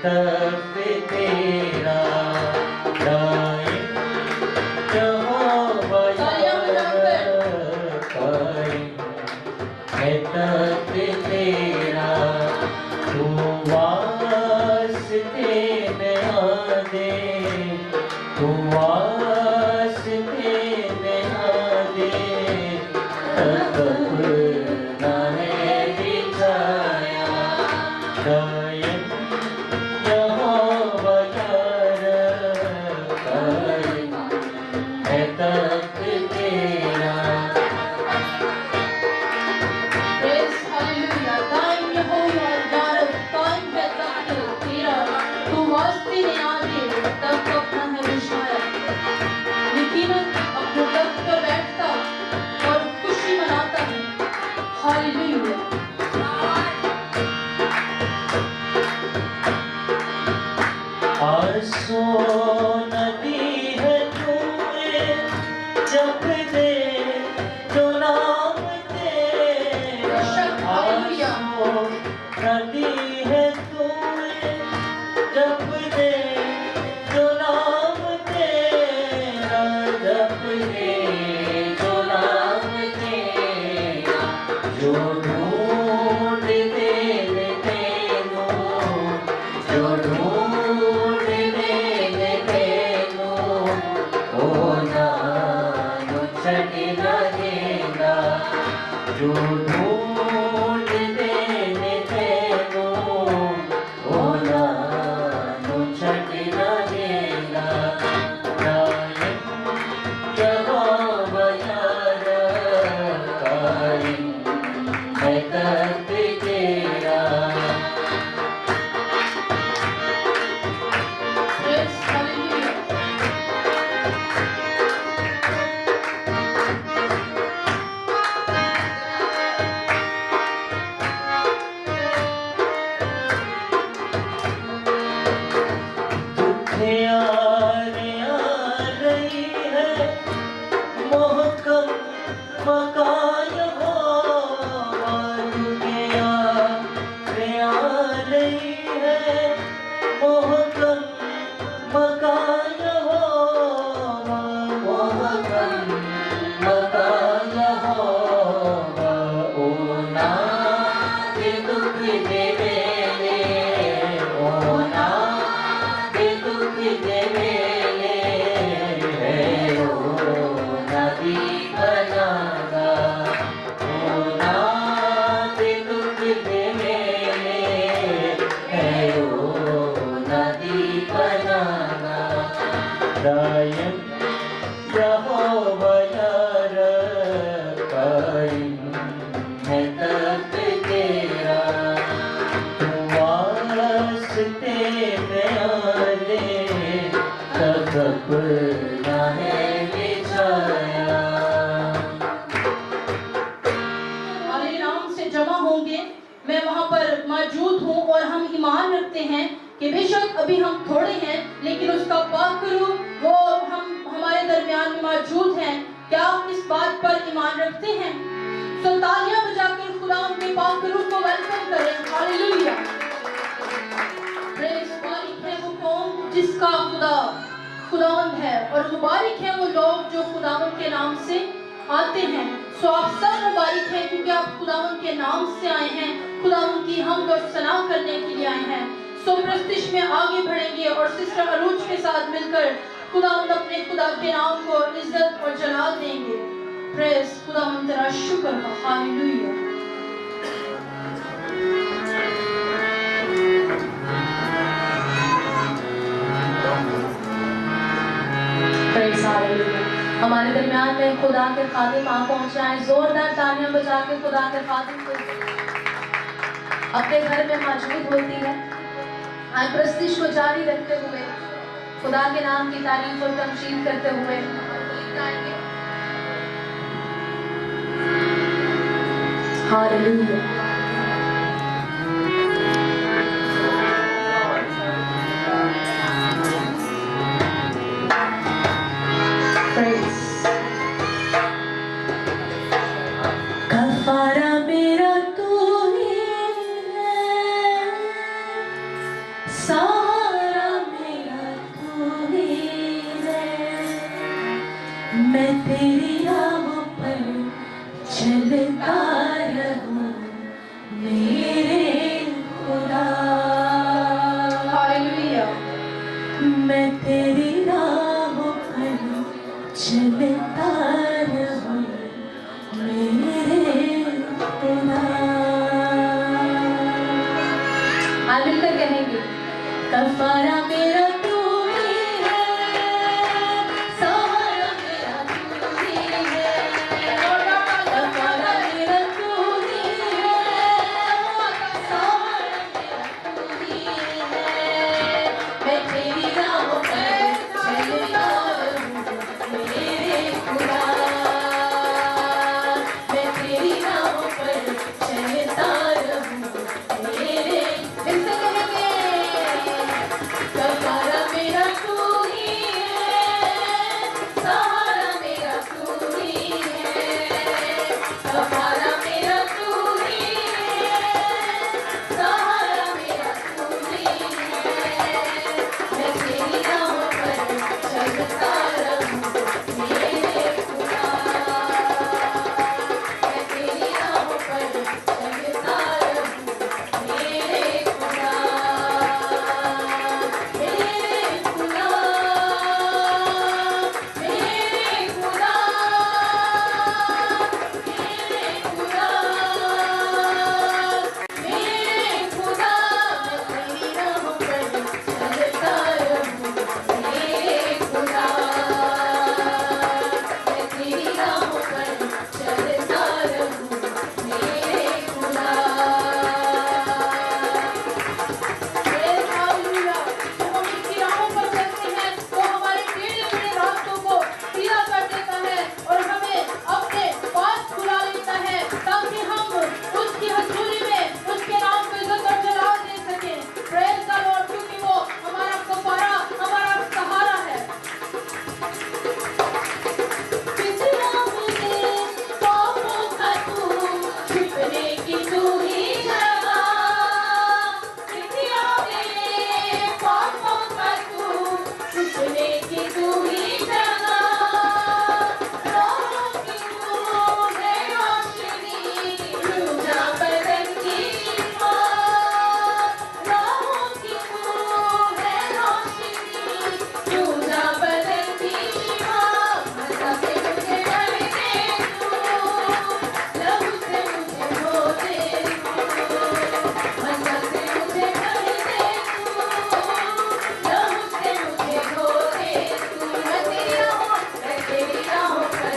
तब तेरा दायम यहोवा कायम है तब तेरा तू वास्ते में आ दे तू वास्ते में आ दे तब अपना है बिछाया कायम यहोवा कायम है तब तेरा Praise Hallelujah. दायम यहोवा यारब कायम है तख्त तेरा तू वास्ते में आ दे तब अपना है बिछाया यकीनन अपने तख्त पर बैठता और खुशी मनाता है हालेलुया आंसू नदी है तूने जब दे जो नाम तेरा हालेलुया नदी है तूने जब दे जो नाम तेरा जब दे जो नाम तेरा जो ढूंढ दे तेनू जो ढूंढ दे तेनू ओ ना छड़ लगेगा जो ढूंढ दे तेनू ओ ना छड़ लगेगा कायम यहोवा कायम है तब तेरा Praise Hallelujah दुखियारे आ रही है मोहकम मकान यहोवा दुखियारे आ रही है मोहकम मकान यहोवा मोहकम मकान यहोवा ओ ना के दुख दे मेरे ओ ना के दुख दे मेरे है ओ नदी बनागा ओ ना के दुख दे मेरे है ओ नदी बनागा कायम यहोवा कायम है तब तेरा तू वास्ते में आ दे तब अपना है बिछाया हमारे नाम से जमा होंगे मैं वहां पर मौजूद हूं और हम ईमान रखते हैं कि बेशक अभी हम थोड़े हैं लेकिन उसका पाक रूह वो हमारे दरमियान में मौजूद हैं क्या आप इस बात पर ईमान रखते हैं तो तालियां बजाकर खुदा के पाक रूह को वेलकम करें हालेलुया प्रेज बारिक है वो कौम जिसका खुदावंद है और मुबारक है वो लोग जो खुदावंद के नाम से आते हैं सो आप सब मुबारक हैं क्योंकि आप खुदावंद के नाम से आए हैं खुदावंद की हमद और सना करने के लिए आए हैं सो प्रस्तिश में आगे बढ़ेंगे और सिस्टर अरूज के साथ मिलकर खुदावंद अपने खुदा के नाम को इज्जत और जलाल देंगे प्रेज खुदावंद तेरा शुक्र हो हालेलुया प्रेज हालेलुया हमारे दरमियान में खुदा के खादिम आ पहुंचे हैं जोरदार तालियां बजा के खुदा के खादिम को अपने घर में मौजूद होती है आज प्रस्तिश को जारी रखते हुए खुदा के नाम की तारीफ और तमजीद करते हुए हालेलुया कफारा मेरा तू ही है तेरी राहों पर चलता रहूं मेरे खुदा। हालेलुया। मैं तेरी राहों पर चलता रहूं मेरे खुदा। आप मिलकर कहेंगे, कफारा मेरा तू ही है, सहारा मेरा तू ही है, कफारा मेरा तू ही है, सहारा मेरा तू ही है। मैं तेरी राहों पर चलता रहूं मेरे खुदा। मैं तेरी राहों पर चलता रहूं मेरे। इससे कहेंगे, कफारा मेरा तू ही है, सहारा मेरा तू ही है, कफारा मेरा तू ही है, सहारा मेरा तू ही है। मैं तेरी राहों पर चलता रहूं मेरे खुदा। मैं तेरी राहों पर चलता रहूं मेरे खुदा। मेरे खुदा, मेरे खुदा, मेरे खुदा, मेरे खुदा। मैं तेरी राहों पर चलता रहूं मेरे खुदा। मैं तेरी राहों पर चलता रहूं मेरे खुदा। हालेलुया। जब हम इसकी राहों पर चलते हैं तो हमारे टेढ़े-मेढ़े रास्तों को सीधा कर देता है और हमें अपने पास बुला लेता है, ताकि हम उसकी हजूरी में उसके नाम को इज्जत और जलाल दे सकें। प्रेज़ द लॉर्ड, क्योंकि वो हमारा कफारा, हमारा सहारा है। पिछला मुझे पापों का तू, छिपने की तू ही जगह। पिछला मेरे पापों का तू, छिपने की तू ही जगह। राहों की तू है रोशनी, लूझा बदन की शिफा। राहों की तू है रोशनी, लूझा बदन की शिफा। मज़ा से मुझे भरते तू, लहू से मुझे धोते तू। मज़ा से मुझे भरते तू, लहू से मुझे धोते तू। मैं तेरी राहों पर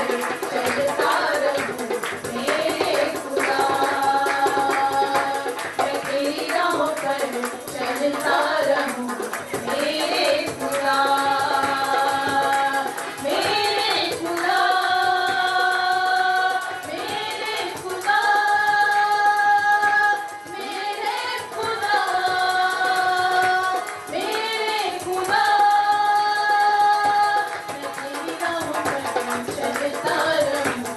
चलता रहूं मेरे खुदा। मैं तेरी राहों पर चलता रहूं मेरे खुदा। मेरे खुदा, मेरे खुदा, मेरे खुदा, मेरे खुदा। मैं तेरी राहों पर चलता रहूं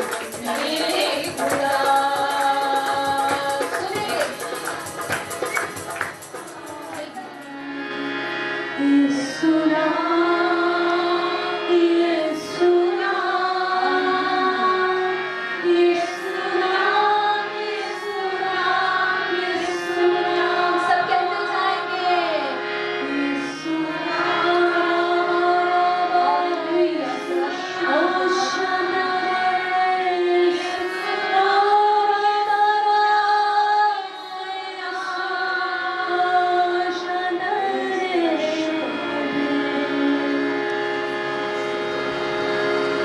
मेरे खुदा। सुनिए, सुना, ये सुना, ये सुना, ये सुना, ये सुना। हम सब कहते जाएंगे, ये सुना,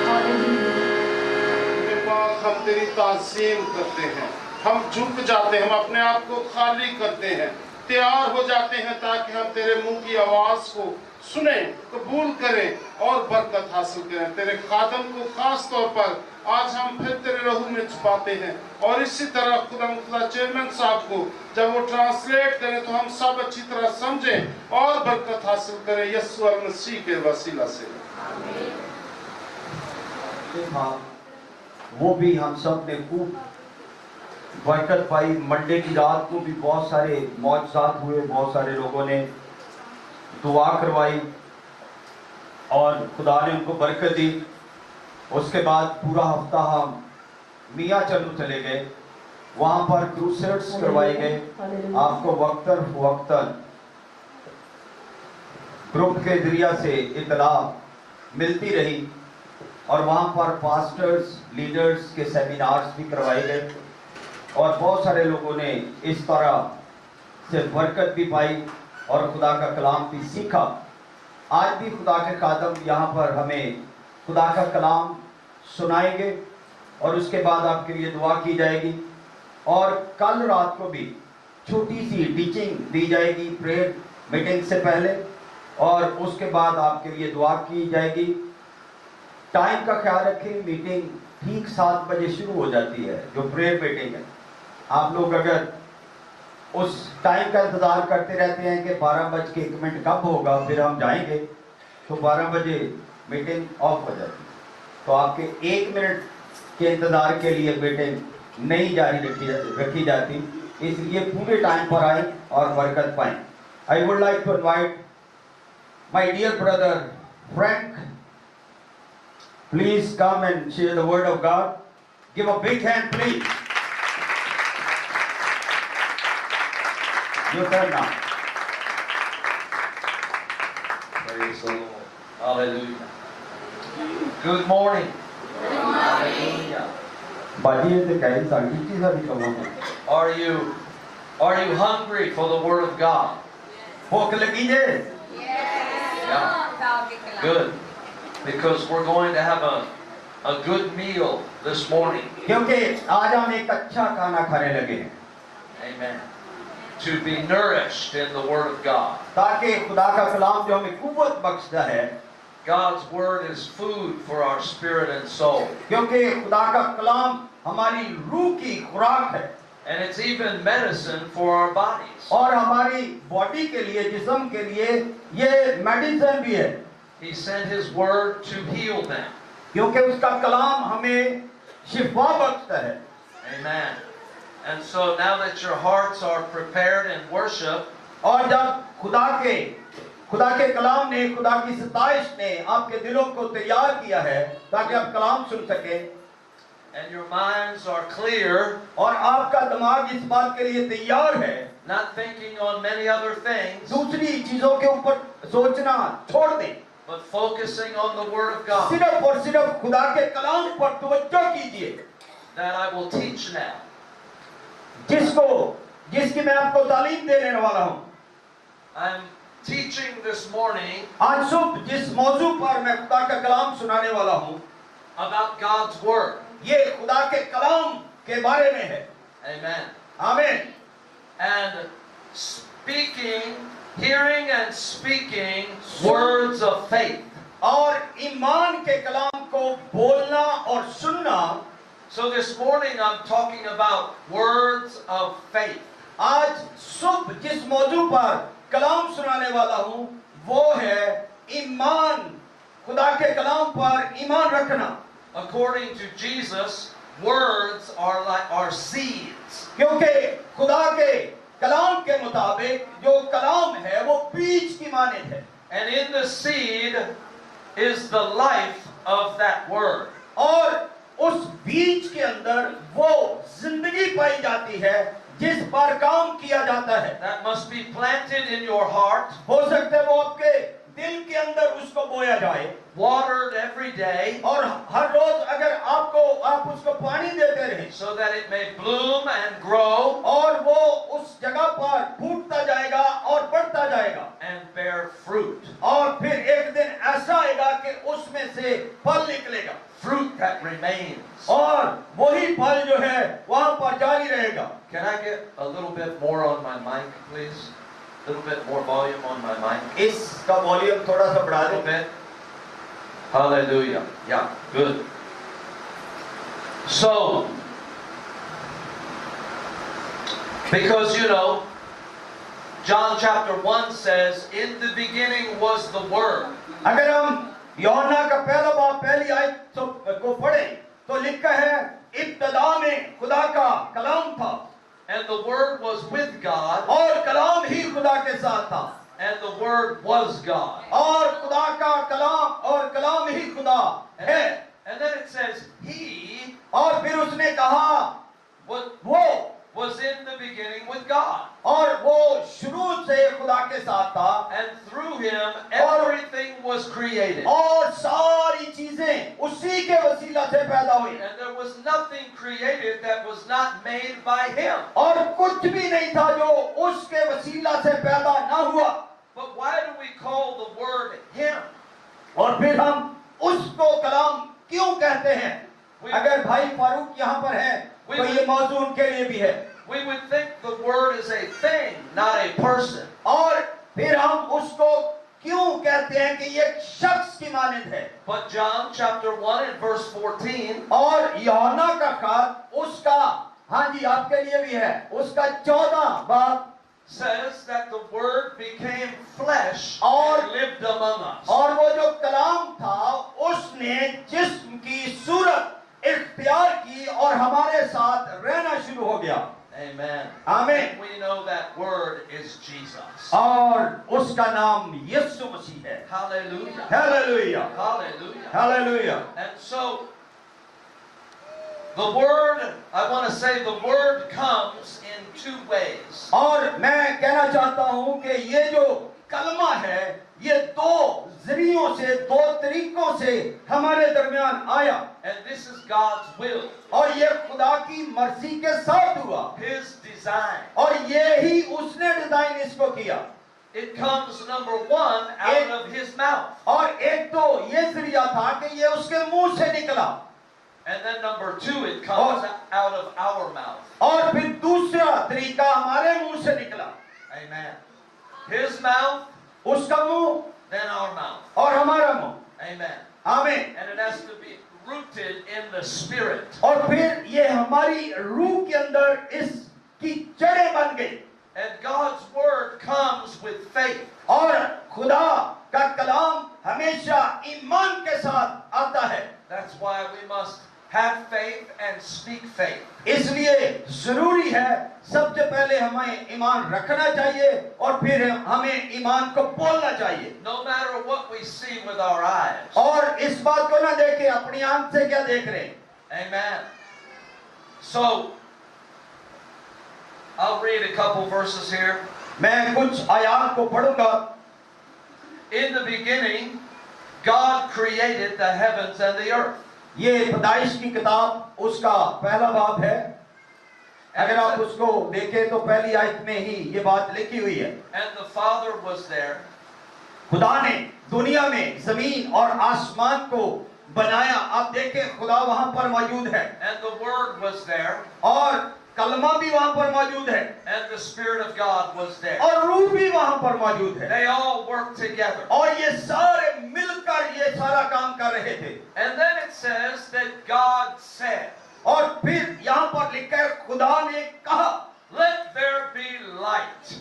हालेलुया। तेरे पास हम तेरी ताज़ीम करते हैं, हम झुक जाते हैं, हम अपने आप को खाली करते हैं, तैयार हो जाते हैं ताकि हम तेरे मुंह की आवाज़ को सुने, कबूल करें और बरकत हासिल करें। तेरे खादम को खास तौर पर आज हम फिर तेरे रहू में छुपाते हैं और इसी तरह खुदा चेयरमैन साहब को जब वो ट्रांसलेट करें तो हम सब अच्छी तरह समझें और बरकत हासिल करें यीशु मसीह के वसीला से। हाँ, वो भी हम सब ने खूब बरकत पाई। मंडे की रात को भी बहुत सारे मौजज़ात हुए, बहुत सारे लोगों ने दुआ करवाई और खुदा ने उनको बरकत दी। उसके बाद पूरा हफ्ता हम मियाँ चलू चले गए, वहाँ पर क्रूसेड्स करवाए गए। आपको वक्तन ग्रुप के जरिया से इतला मिलती रही और वहाँ पर पास्टर्स लीडर्स के सेमिनार्स भी करवाए गए और बहुत सारे लोगों ने इस तरह से बरकत भी पाई और खुदा का कलाम भी सीखा। आज भी खुदा के खादम यहाँ पर हमें खुदा का कलाम सुनाएंगे और उसके बाद आपके लिए दुआ की जाएगी और कल रात को भी छोटी सी टीचिंग दी जाएगी प्रेयर मीटिंग से पहले और उसके बाद आपके लिए दुआ की जाएगी। टाइम का ख्याल रखें, मीटिंग ठीक 7 बजे शुरू हो जाती है जो प्रेयर मीटिंग है। आप लोग अगर उस टाइम का इंतज़ार करते रहते हैं कि 12:01 कब होगा फिर हम जाएंगे, तो 12 बजे मीटिंग ऑफ हो जाती है। तो आपके 1 मिनट के इंतज़ार के लिए मीटिंग नहीं जारी रखी जाती, इसलिए पूरे टाइम पर आए और बरकत पाएं। I would like to invite my dear brother Frank, please come and share the word of God. Give a big hand please. Your turn now. Praise the Lord. Hallelujah. Good morning. Good morning. बाजी ये कहीं सांगी चीज़ अभी कम हो। Are you hungry for the word of God? भूख लगी है? Yeah. Good. Because we're going to have a good meal this morning. क्योंकि आज हम एक अच्छा खाना खाने लगे हैं। Amen. To be nourished in the word of God. ताकि खुदा का कलाम जो हमें कुव्वत बख्शता है, God's word is food for our spirit and soul. क्योंकि खुदा का कलाम हमारी रूह की खुराक है And it's even medicine for our bodies. और हमारी बॉडी के लिए, जिस्म के लिए ये मेडिसिन भी है, He sent His word to heal them. क्योंकि उसका कलाम हमें शिफा बख्शता है। Amen. And so now that your hearts are prepared in worship, और जब खुदा के कलाम ने, खुदा की सताइश ने आपके दिलों को तैयार किया है ताकि आप कलाम सुन सकें and your minds are clear, और आपका दिमाग इस बात के लिए तैयार है, not thinking on many other things, दूसरी चीजों के ऊपर सोचना छोड़ दें, but focusing on the word of God सिर्फ और सिर्फ खुदा के कलाम पर तवज्जो कीजिए, that I will teach now. जिसकी मैं आपको तालीम देने वाला हूँ। I'm teaching this morning आज सुबह जिस मौजू पर मैं खुदा का कलाम सुनाने वाला हूँ, about God's word. ये खुदा के कलाम के बारे में है। Amen. आमीन। And speaking, hearing and speaking words of faith. और ईमान के कलाम को बोलना और सुनना। So this morning I'm talking about words of faith. आज सुबह जिस मौजू पर कलाम सुनाने वाला हूँ वो है ईमान, खुदा के कलाम पर ईमान रखना। According to Jesus, words are seeds. क्योंकि खुदा के कलाम के मुताबिक जो कलाम है वो बीज की मानद है। And in the seed is the life of that word. और उस बीज के अंदर वो जिंदगी पाई जाती है जिस पर काम किया जाता है। That must be planted in your heart, हो सकता है वो आपके दिल के अंदर उसको बोया जाए, watered every day, और हर रोज अगर आप उसको पानी देते रहें, so that it may bloom and grow और वो उस जगह पर फूटता जाएगा और बढ़ता जाएगा and bear fruit. और फिर एक दिन ऐसा आएगा कि उसमें से फल निकलेगा, Fruit that remains. और वही फल जो है वहां पर जारी रहेगा। Can I get a little bit more on my mic, please? A little bit more volume on my mic. इसका वॉल्यूम थोड़ा सा बढ़ा A little दें। bit. Hallelujah. Yeah, good. So, because John chapter 1 says, in the beginning was the Word. अगर हम यूहन्ना का पहला बाब पहली आयत को पढ़ें तो लिखा है इब्तिदा में खुदा का कलाम था And the Word was with God, और कलाम ही खुदा के साथ था and the Word was God. और खुदा का कलाम और कलाम ही खुदा है। And And then it says, He और फिर उसने कहा वो was in the beginning with God. और वो शुरू से खुदा के साथ था And through Him, everything was created. और सारी चीजें उसी के वसीला से पैदा हुई And there was nothing created that was not made by Him. और कुछ भी नहीं था जो उसके वसीला से पैदा ना हुआ। But why do we call the word Him? और फिर हम उसको कलाम क्यों कहते हैं? अगर भाई फारूक यहाँ पर है तो ये मौजू उनके लिए भी है। We would think the word is a thing, not a person. और फिर हम उसको क्यों कहते हैं कि ये एक शख्स की मानंद है? But John chapter 1 and verse 14 और यूहन्ना का खत उसका, हाँ जी आपके लिए भी है, उसका 14 बाब says that the word became flesh और- and lived among us. और वो जो कलाम था उसने जिस्म की सूरत इख्तियार की और हमारे साथ रहना शुरू हो गया। Amen. आमीन। And we know that word is Jesus. और उसका नाम यीशु मसीह है। Hallelujah. Hallelujah, Hallelujah. Hallelujah. And so, the word, I want to say the word comes in two ways. और मैं कहना चाहता हूं कि ये जो कलमा है ये दो जरियों से, दो तरीकों से हमारे दरमियान आया And this is God's will, और ये खुदा की मर्जी के साथ हुआ His design. और ये ही उसने डिजाइन इसको किया। It comes, number one, out of His mouth. और एक तो ये जरिया था कि ये उसके मुंह से निकला And then number two, it comes out of our mouth. और फिर दूसरा तरीका हमारे मुंह से निकला। Amen. His mouth, उसका मुंह then our mouth. और हमारा मुंह। Amen. आमीन। And it has to be rooted in the Spirit. और फिर ये हमारी रूह के अंदर इसकी जड़ें बन गई And God's word comes with faith. और खुदा का कलाम हमेशा ईमान के साथ आता है। That's why we must have faith and speak faith. इसलिए जरूरी है सबसे पहले हमें ईमान रखना चाहिए और फिर हमें ईमान को बोलना चाहिए। No matter what we see with our eyes. और इस बात को ना देखें अपनी आंख से क्या देख रहे हैं। Amen. So, I'll read a couple verses here. मैं कुछ आयात को पढ़ूंगा। In the beginning, God created the heavens and the earth. ये पैदाइश की किताब उसका पहला बाब है। अगर आप उसको देखें तो पहली आयत में ही ये बात लिखी हुई है। And the Father was there. खुदा ने दुनिया में जमीन और आसमान को बनाया। आप देखें खुदा वहां पर मौजूद है And the Word was there. और कलमा भी वहां पर मौजूद है And the Spirit of God was there. और रूह भी वहां पर मौजूद है They all worked together. और ये सारे मिलकर ये सारा काम कर रहे थे। And then it says that God said, और फिर यहाँ पर लिखा है खुदा ने कहा let there be light.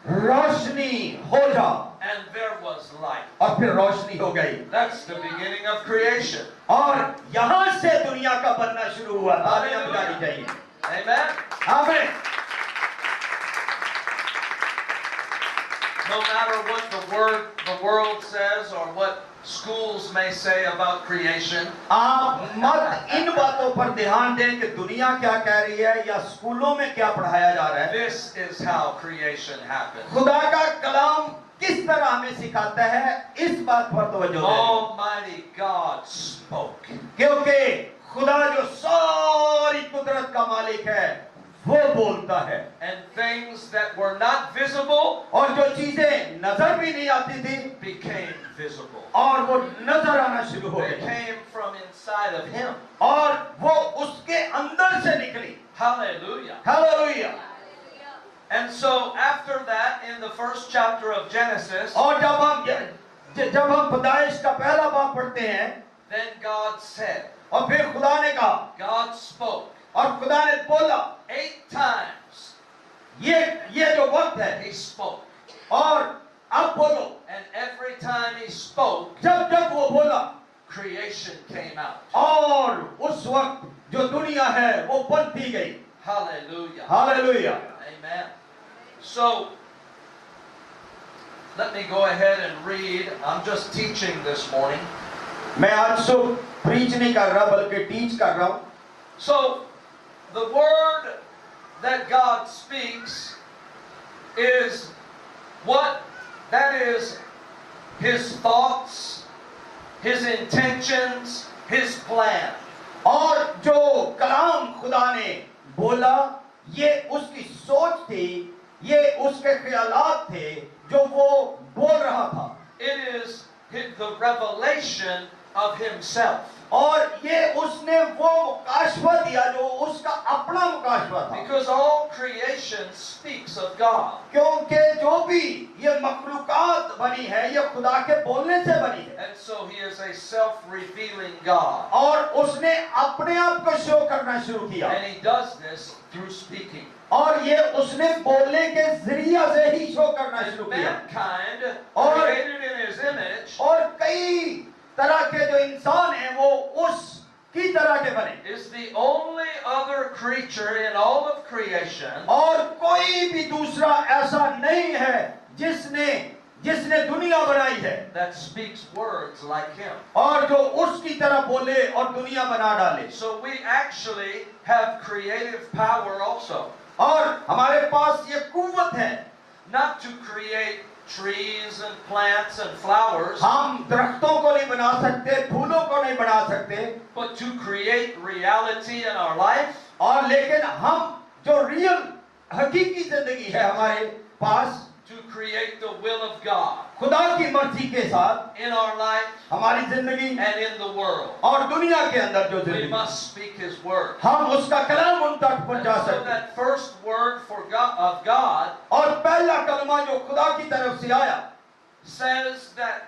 रोशनी हो जा And there was light. और फिर रोशनी हो गई That's the beginning of creation. और यहाँ से दुनिया का बनना शुरू हुआ। तालियां बजानी चाहिए। Amen. आमीन। No matter what the world says or what schools may say about creation, आप मत इन बातों पर ध्यान दें कि दुनिया क्या कह रही है या स्कूलों में क्या पढ़ाया जा रहा है। this is how creation happened. खुदा का कलाम किस तरह हमें सिखाता है इस बात पर तवज्जो दें। Almighty God spoke. क्योंकि खुदा जो सारी कुदरत का मालिक है वो बोलता है And things that were not visible और जो चीजें नजर भी नहीं आती थी became visible. और वो नजर आना शुरू हो They गई came from inside of Him. और वो उसके अंदर से निकली। Hallelujah. Hallelujah. And so after that, in the first chapter of Genesis, और जब हम पैदाइश का पहला बाब पढ़ते हैं then God said, और फिर खुदा ने कहा God spoke और खुदा ने बोला 8 times. ये जो वक्त है He spoke. और अब बोलो। And every time He spoke, जब वो बोला creation came out. और उस वक्त जो दुनिया है वो बनती गई। Hallelujah. Hallelujah. Amen. So, let me go ahead and read. I'm just teaching this morning. मैं आज सुबह प्रीच नहीं कर रहा बल्कि टीच कर रहा हूं। So, the word that God speaks is what? That is His thoughts, His intentions, His plan. और जो कलाम खुदा ने बोला ये उसकी सोच थी, ये उसके ख्यालात थे जो वो बोल रहा था। It is the revelation of Himself. और ये उसने वो मुकाशवा दिया जो उसका अपना मुकाशवा था। Because all creation speaks of God. क्योंकि जो भी ये मखलूकात बनी है ये खुदा के बोलने से बनी है। And so He is a self-revealing God. और उसने अपने आप को शो करना शुरू किया। And He does this through speaking. और ये उसने बोलने के जरिए से ही शो करना शुरू किया। Mankind, और- created in His image, और कई तरह के जो इंसान हैं वो उसकी तरह के बने। is the only other creature in all of creation और कोई भी दूसरा ऐसा नहीं है जिसने दुनिया बनाई है that speaks words like Him. और जो उसकी तरह बोले और दुनिया बना डाले। So we actually have creative power also. और हमारे पास ये कुव्वत है, Not to create trees and plants and flowers, हम दरख्तों को नहीं बना सकते, फूलों को नहीं बना सकते, but to create reality in our life. और लेकिन हम जो रियल हकीकी जिंदगी है हमारे पास To create the will of God खुदा की मर्जी के साथ in our life हमारी जिंदगी and in the world. और दुनिया के अंदर जो We जिंदगी must speak His word. हम उसका कलाम उन तक पहुंचा And so सकते हैं। that first word of God और पहला कलमा जो खुदा की तरफ से आया says that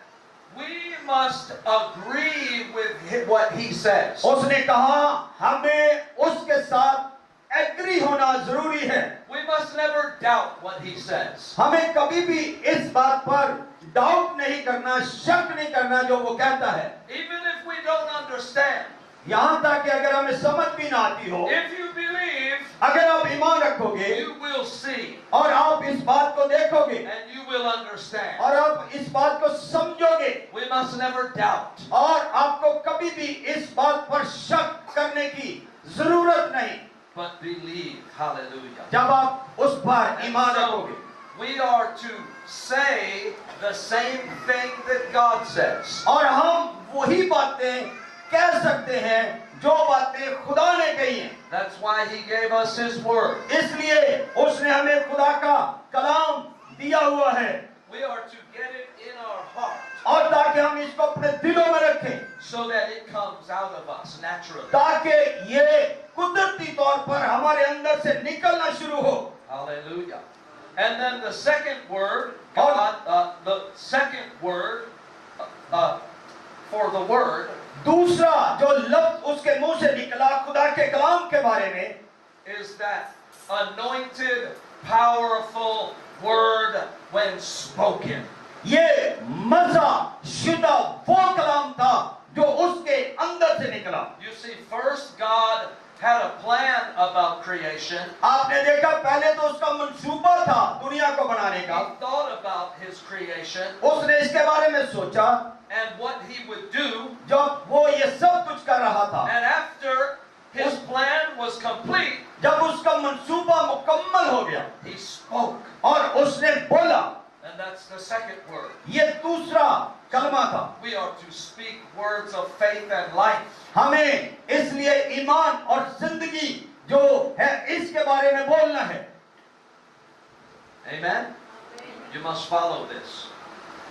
we must agree with what He says. उसने कहा हमें उसके साथ एग्री होना जरूरी है। We must never doubt what He says. हमें कभी भी इस बात पर डाउट नहीं करना, शक नहीं करना जो वो कहता है। Even if we don't understand, यहाँ तक कि अगर हमें समझ भी ना आती हो, if you believe, अगर आप ईमान रखोगे you will see और आप इस बात को देखोगे and you will understand. और आप इस बात को समझोगे We must never doubt. और आपको कभी भी इस बात पर शक करने की जरूरत नहीं, But believe. Hallelujah. जब आप उस पर And ईमान so रखोगे। we are to say the same thing that God says. और हम वही बातें कह सकते हैं जो बातें खुदा ने कही हैं। That's why He gave us His word. इसलिए उसने हमें खुदा का कलाम दिया हुआ है We are to get it in our heart और ताकि हम इसको अपने दिलों में रखें, so that it comes out of us naturally. ताकि ये कुदरती तौर पर हमारे अंदर से निकलना शुरू हो। Hallelujah. And then the second word, the second word for the word दूसरा जो लफ्ज उसके मुंह से निकला खुदा के कलाम के बारे में is that anointed, powerful word when spoken. ये मजा शुदा वो कलाम था जो उसके अंदर से निकला। You see, first God had a plan about creation. आपने देखा पहले तो उसका मंसूबा था दुनिया को बनाने He का, thought about His creation उसने इसके बारे में सोचा and what He would do. जब वो ये सब कुछ कर रहा था, And after His plan was complete, जब उसका मंसूबा मुकम्मल हो गया He spoke. और उसने बोला, And that's the second word. ये दूसरा कलमा था। We are to speak words of faith and life. हमें इसलिए ईमान और जिंदगी जो है इसके बारे में बोलना है। Amen? You must follow this.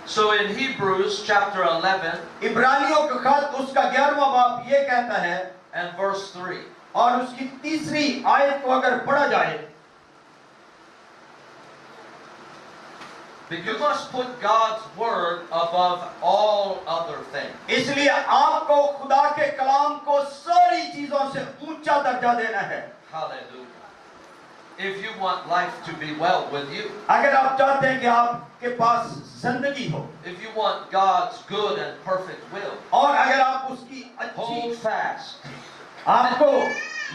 So in Hebrews chapter 11 इब्रानियों का खत उसका 11वां बाब ये कहता है and verse 3. और उसकी तीसरी आयत को अगर पढ़ा जाए, You must put God's word above all other things. इसलिए आपको खुदा के कलाम को सारी चीजों से ऊंचा दर्जा देना है। Hallelujah. If you want life to be well with you, अगर आप चाहते हैं कि आपके पास जिंदगी हो if you want God's good and perfect will, और अगर आप उसकी hold अच्छी fast. आपको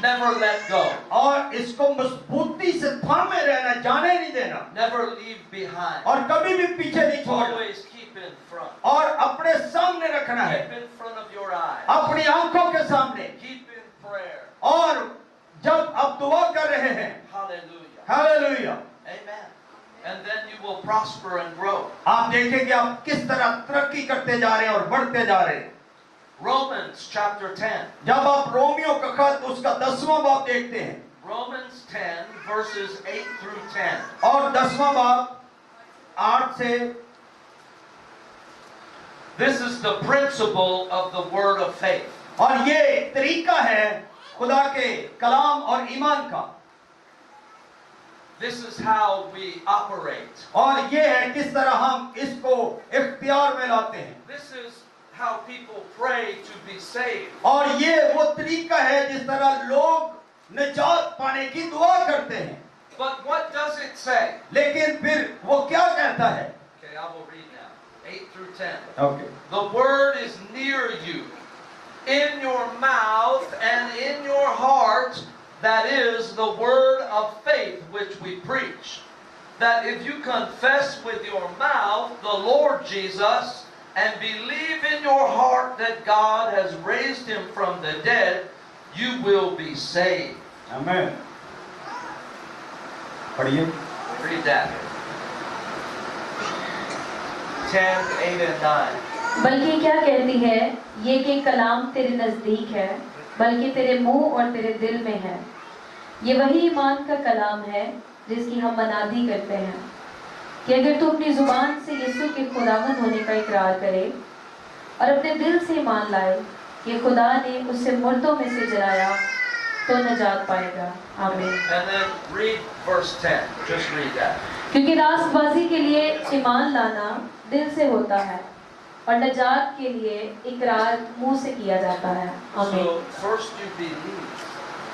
Never let go. और इसको मजबूती से थामे रहना, जाने नहीं देना, Never leave behind. और कभी भी पीछे नहीं छोड़ना, Always keep in front. और अपने सामने रखना है, Keep in front of your eyes. अपनी आंखों के सामने। Keep in prayer. और जब आप दुआ कर रहे हैं, Hallelujah. Hallelujah, Amen. And then you will prosper and grow. आप देखेंगे आप किस तरह तरक्की करते जा रहे हैं और बढ़ते जा रहे हैं। Romans chapter 10. जब आप रोमियो का खत उसका 10वां बाब देखते हैं, Romans 10 verses 8 through 10. और 10वां बाब 8 से, This is the principle of the word of faith. और ये तरीका है खुदा के कलाम और ईमान का, This is how we operate. और ये है किस तरह हम इसको इख्तियार में लाते हैं, This is how people pray to be saved. और ये वो तरीका है जिस तरह लोग निजात पाने की दुआ करते हैं। But what does it say? लेकिन फिर वो क्या कहता है? Okay, I will read now. 8 through 10. Okay, The word is near you, in your mouth and in your heart. That is the word of faith which we preach. That if you confess with your mouth the Lord Jesus and believe in your heart that God has raised him from the dead, you will be saved. आमीन। पढ़िए। Read that. 10, 8, and 9. बल्कि क्या कहती है ये कि कलाम तेरे नजदीक है, बल्कि तेरे मुंह और तेरे दिल में है। ये वही ईमान का कलाम है जिसकी हम मनादी करते हैं कि अगर तू अपनी जुबान से यीशु के खुदावंद होने का इकरार करे और अपने दिल से मान लाए कि खुदा ने उसे मुर्दों में से जलाया तो नजात पाएगा। आमीन। And then read verse 10. Just read that. क्योंकि रास्तबाजी के लिए ईमान लाना दिल से होता है और नजात के लिए इकरार मुंह से किया जाता है। आमीन। So first you believe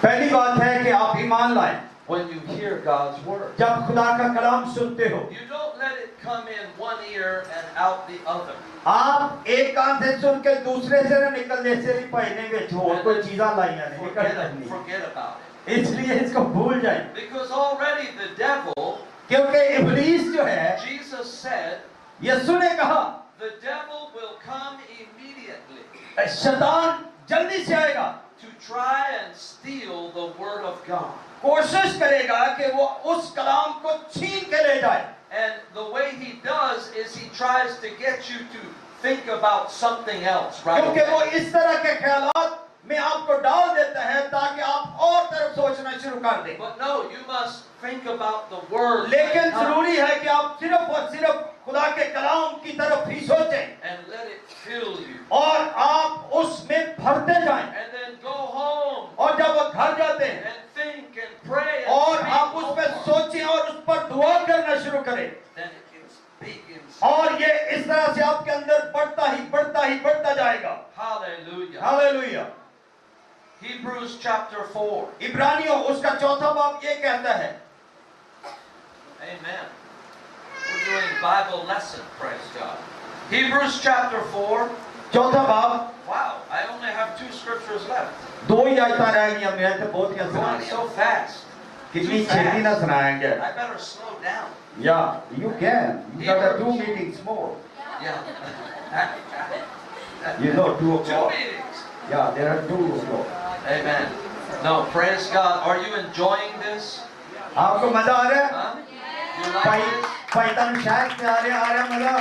पहली बात है कि आप ईमान लाएं when you hear God's word. जब खुदा का कलाम सुनते हो। You don't let it come in one ear and out the other. आप एक कान से सुन के दूसरे से न निकलने से नहीं पहने में छोड़ कोई चीज़ा लाइया नहीं निकल Forget about it. इसलिए इसको भूल जाएं, Because already the devil, क्योंकि इब्लीस जो है, Jesus said, यीशु ने कहा the devil will come immediately शैतान जल्दी से आएगा, to try and steal the word of God. कोशिश करेगा कि वो उस कलाम को छीन के ले जाए। And the way he does is he tries to get you to think about something else right क्योंकि वो away. इस तरह के ख्यालात में आपको डाल देता है ताकि आप और तरफ सोचना शुरू कर दें। But no, you must think about the word लेकिन जरूरी है कि आप सिर्फ और सिर्फ खुदा के कलाम की तरफ ही सोचें and let it fill you. और आप उसमें भरते जाएं, And then go home और जब वो घर जाते हैं and think and pray and और speak आप उस पर सोचें और उस पर दुआ करना शुरू करें, then it gets big inside. और ये इस तरह से आपके अंदर बढ़ता जाएगा। Hallelujah. हालेलुया। Hebrews chapter 4. इब्रानियों उसका 4था बाब ये कहता है, Amen. We're doing Bible lesson, praise God. Hebrews chapter 4. 4था बाब, Wow, I only have 2 scriptures left. 2 ही आयतां रह गई, मैं तो बहुत ही Going सुनानी so fast. कितनी Too छेती ना fast. सुनाएंगे। I better slow down. Yeah, you can. You got 2 meetings more. Yeah. You know, 2 2 o'clock. meetings. Yeah, there are 2 o'clock. Amen. No, praise God. Are you enjoying this? आपको मजा आ रहा है? Huh? You like this? पैतन शायद से आ रहा है मजा।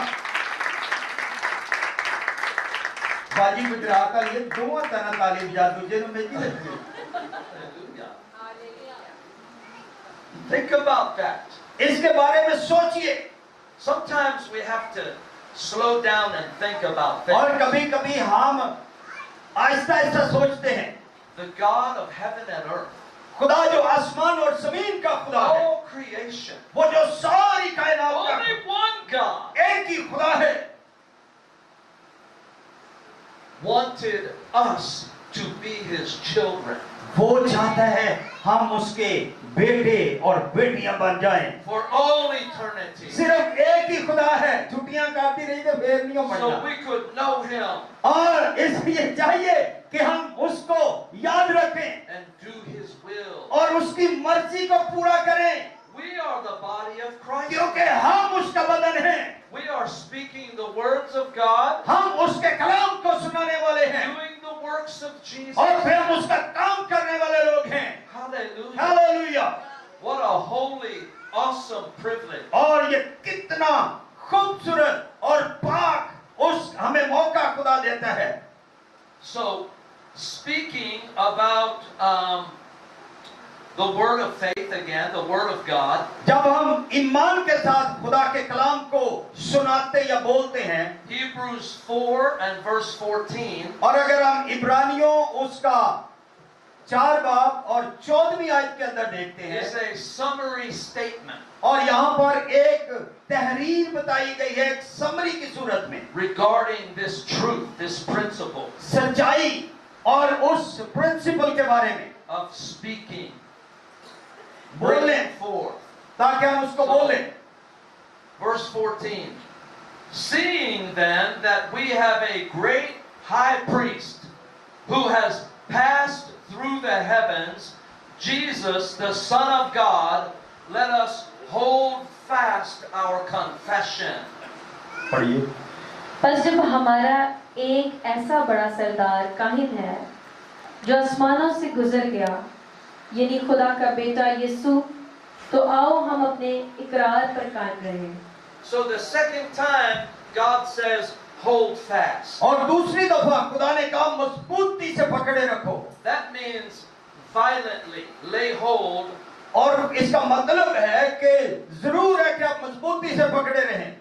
बाजी गुजरात का ये दोनों तरह तालीम जा तुझे तो मेरी लगती है। Hallelujah. Think about that. इसके बारे में सोचिए। Sometimes we have to slow down and think about और things. कभी-कभी हम आहिस्ता-आहिस्ता सोचते हैं। The God of heaven and earth, खुदा जो आसमान और जमीन का खुदा है, all creation, वो जो सारी कायनात का only one God, एक ही खुदा है, wanted us to be His children वो चाहता है हम उसके बेटे और बेटियां बन जाएं। for all eternity. सिर्फ एक ही खुदा है, झूठी आंखियां काटती रही तो फिर नहीं हो so मरना। we could know Him और इसलिए चाहिए कि हम उसको याद रखें and do His will. और उसकी मर्जी को पूरा करें, We are the body of Christ. क्योंकि हम उसका बदन हैं। We are speaking the words of God, हम उसके कलाम को सुनाने वाले हैं doing the works of Jesus. और फिर हम उसका काम करने वाले लोग हैं। Hallelujah. Hallelujah. What a holy, awesome privilege. और ये कितना खूबसूरत और पाक उस हमें मौका खुदा देता है। So, speaking about the word of faith again, the word of God, जब हम ईमान के साथ खुदा के कलाम को सुनाते या बोलते हैं, Hebrews 4 and verse 14, और अगर हम इब्रानियों उसका 4 बाब और 14वीं आयत के अंदर देखते is हैं, a summary statement और यहाँ पर एक तहरीर बताई गई है एक समरी की सूरत में, regarding this truth, this principle सच्चाई और उस प्रिंसिपल के बारे में of speaking, बोलने, bringing forth. ताकि हम उसको बोलें। Verse 14, seeing then that we have a great high priest who has passed through the heavens, Jesus, the Son of God, let us hold fast our confession. पढ़िए। पर जब हमारा एक ऐसा बड़ा सरदार काहिन है जो आसमानों से गुजर गया, यानी खुदा का बेटा यीशु, तो आओ हम अपने इकरार पर कायम रहें। So the second time God says, hold fast. और दूसरी दफा खुदा ने कहा मजबूती से पकड़े रखो, That means violently lay hold और इसका मतलब है कि जरूर है कि आप मजबूती से पकड़े रहें,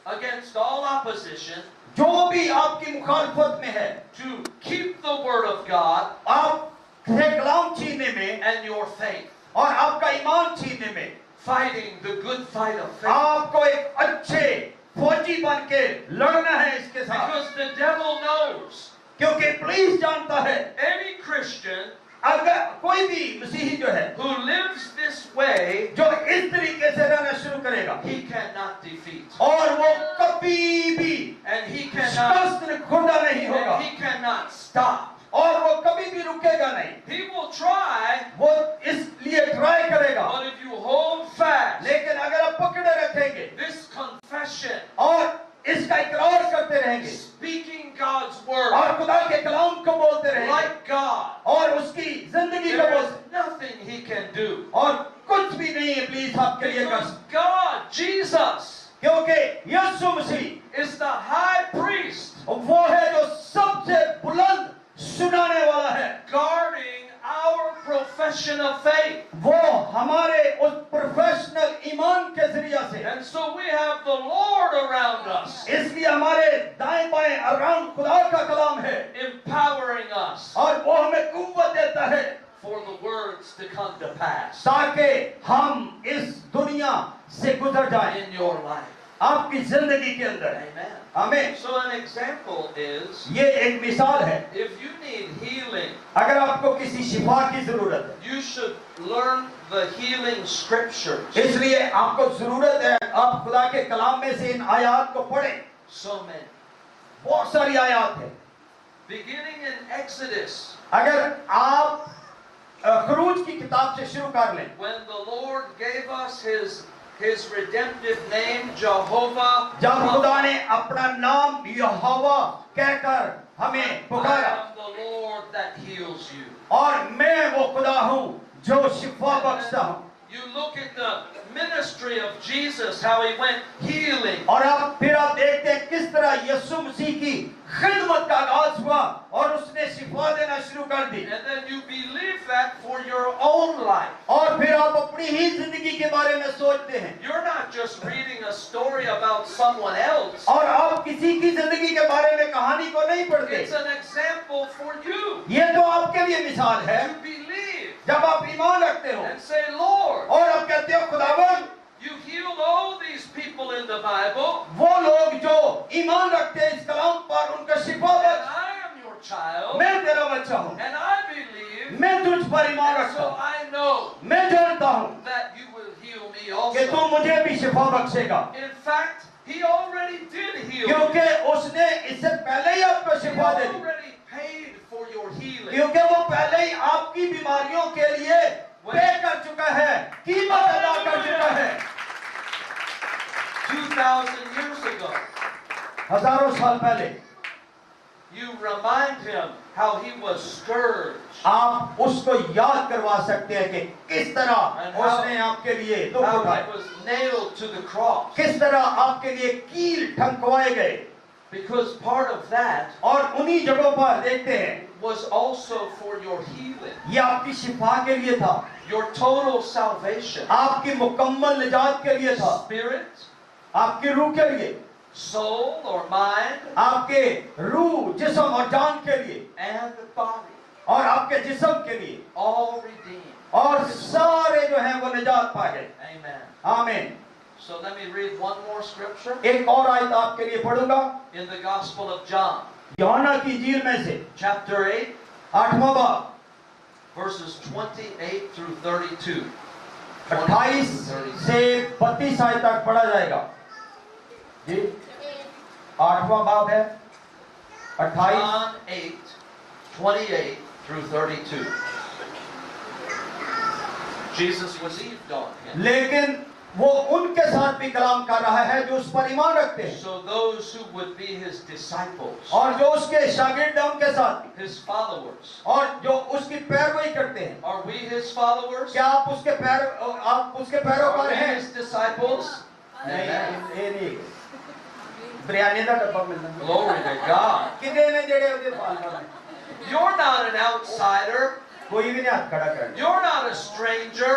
against all opposition, जो भी आपकी मुखालफत में है, to keep the word of God आप से कलाम छीनने में and your faith, और आपका ईमान छीनने में, fighting the good fight of faith. आपको एक अच्छे फौजी बन के लड़ना है इसके साथ, Because the devil knows क्योंकि पुलिस जानता है any Christian अगर कोई भी मसीही जो है who lives this way, जो इस तरीके से रहना शुरू करेगा, he cannot defeat. और वो कभी भी And he cannot, शिकस्त खुदा नहीं होगा, and he cannot stop. और वो कभी भी रुकेगा नहीं, He will try, वो इसलिए ट्राई करेगा, but if you hold fast लेकिन अगर आप पकड़े रखेंगे this confession, और इसका इकरार करते रहेंगे speaking God's word और खुदा के कलाम को बोलते रहेंगे like God, और उसकी जिंदगी को there is बोलते, nothing he can do. और कुछ भी नहीं है प्लीज आपके लिए कर Because सकते, God, Jesus, क्योंकि यीशु मसीह is the high priest वो है जो सबसे बुलंद सुनाने वाला है, guarding our profession of faith. वो हमारे उस प्रोफेशनल ईमान के जरिया से, And so we have the Lord around us, इसलिए हमारे दाएं बाएं अराउंड खुदा का कलाम है empowering us और वो हमें कुव्वत देता है for the words to come to pass ताकि हम इस दुनिया से गुजर जाएं in your life. आपकी जिंदगी के अंदर। Amen. आमीन। So an example is, ये एक मिसाल है, if you need healing, अगर आपको किसी शिफा की जरूरत है, you should learn the healing scriptures. इसलिए आपको जरूरत है आप खुदा के कलाम में से इन आयात को पढ़ें। So many. बहुत सारी आयात है। Beginning in Exodus, अगर आप खरूज की किताब से शुरू कर लें, when the Lord gave us His redemptive name, Jehovah, जब खुदा ने अपना नाम यहोवा कहकर हमें I पुकारा, am the Lord that heals you. और मैं वो खुदा हूँ जो शिफा बख्शता हूँ। You look at the ministry of Jesus, how he went healing. और अब फिर आप देखते हैं किस तरह यीशु मसीह की खिदमत का आगाज हुआ और उसने शिफा देना शुरू कर दी, And then you believe that for your own life. और फिर आप अपनी ही जिंदगी के बारे में सोचते हैं, You're not just reading a story about someone else. और आप किसी की जिंदगी के बारे में कहानी को नहीं पढ़ते। It's an example for you ये तो आपके लिए मिसाल है, to believe जब आप ईमान रखते हो and say, Lord, और आप कहते हो खुदावन, you healed all these people in the Bible, वो लोग जो ईमान रखते हैं इस कलाम पर उनका शिफा and Bakhsh, I am your child, मैं तेरा बच्चा हूँ, and I believe, मैं तुझ पर ईमान and रखता so हूँ, I know मैं जानता हूँ that you will heal me कि तू also. मुझे भी शिफा बख्शेगा। In fact, He already did heal you. क्योंकि उसने इससे पहले ही आपको He Shifa they the, already paid for your healing. क्योंकि वो पहले ही आपकी बीमारियों के लिए पे कर चुका है, कीमत अदा कर चुका है। 2,000 years ago, हजारों साल पहले you remind him how he was scourged. आप उसको याद करवा सकते हैं कि किस तरह उसने आपके लिए दुख How उठाए, he was nailed to the cross. किस तरह आपके लिए कील ठनकवाए गए, Because part of that और उन्हीं जगहों पर देखते हैं was also for your healing, ये आपकी शिफा के लिए था, your total salvation, आपकी मुकम्मल निजात के लिए था, spirit, आपकी रूह के लिए, soul or mind, आपके रूह, जिस्म और जान के लिए, and the body, और आपके जिस्म के लिए, all redeemed. और सारे जो हैं वो निजात पाए। Amen. आमीन। So let me read one more scripture एक और आयत आपके लिए पढ़ूंगा, in the Gospel of John, यूहन्ना की इंजील में से chapter 8, 8वां बाब verses 28 through 32. 28 से 32 आयत तक पढ़ा जाएगा। जी 8वां बाब है 28। John 8, 28 through 32. Jesus believed on him. लेकिन वो उनके साथ भी कलाम कर रहा है जो उस पर ईमान रखते हैं, So those who would be his disciples, और जो उसके शागिर्द हैं उनके साथ भी, his followers. और जो उसकी पैरवी करते हैं। Are we his followers? क्या आप उसके पैरोकार Are we हैं? his disciples? नहीं, Amen. ये नहीं। बिरयानी का डब्बा मिलना। Glory to God. कितने ने जेड़े उसे पालना? You're not an outsider. कोई भी नहीं हाथ खड़ा कर। You're not a stranger.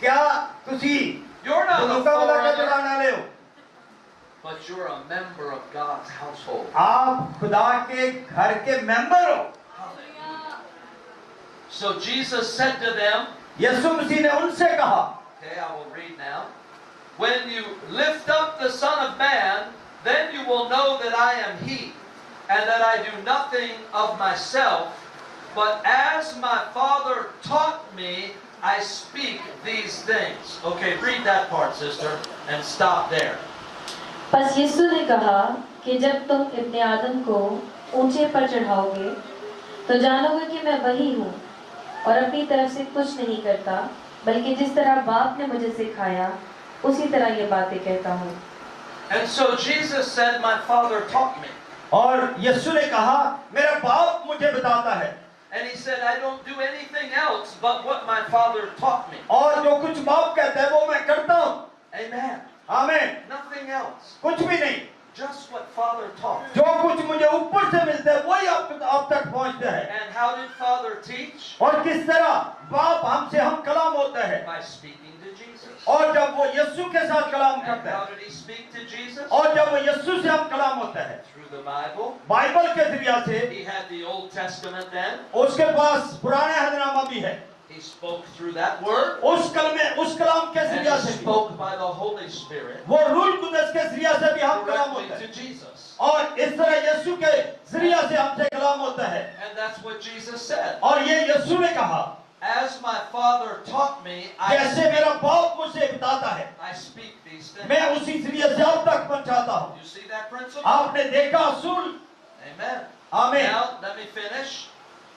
क्या तुसी You're not a दुनुका वाला का foreigner. चलाना ले हो? But you're a member of God's household. आप खुदा के घर के मेंबर हो। So Jesus said to them, यीशु मसीह ने उनसे कहा, okay, I will read now. When you lift up the Son of Man, then you will know that I am He, and that I do nothing of myself, but as my Father taught me, I speak these things. Okay, read that part, sister, and stop there. बस यीशु ने कहा कि जब तुम इब्ने आदम को ऊंचे पर चढ़ाओगे तो जानोगे कि मैं वही हूँ और अपनी तरफ से कुछ नहीं करता, बल्कि जिस तरह बाप ने मुझे सिखाया उसी तरह ये बातें कहता हूँ। And so Jesus said, my Father taught me. और यीशु ने कहा मेरा बाप मुझे बताता है, And he said, I don't do anything else but what my Father taught me. और जो कुछ बाप कहता है वो मैं करता हूँ। Amen. आमीन। Nothing else. कुछ भी नहीं, Just what Father taught. जो कुछ मुझे ऊपर से मिलता है वही आप तक पहुँचता है। And how did Father teach? और किस तरह बाप हमसे हम कलाम होता है, By speaking to Jesus. और जब वो यीशु के साथ कलाम And करता how है, did he speak to Jesus? और जब वो यीशु से हम कलाम होता है Through the Bible. बाइबल के जरिया से, He had the Old Testament then. उसके पास पुराने हदनामा भी है, He spoke through that word. उस कलाम के And जरिया he से भी, spoke by the Holy Spirit वो रूह कुदस के जरिया से भी हम कलाम directly होता है, to Jesus. और इस तरह यीशु के जरिया से हमसे कलाम होता है। And that's what Jesus said. और ये यीशु ने कहा As my Father taught me, जैसे मेरा बाप मुझे बताता है I speak these things. मैं उसी जरिए से आप तक पहुंचाता हूँ। You see that principle? आपने देखा असूल। Amen. आमीन। Now, let me finish.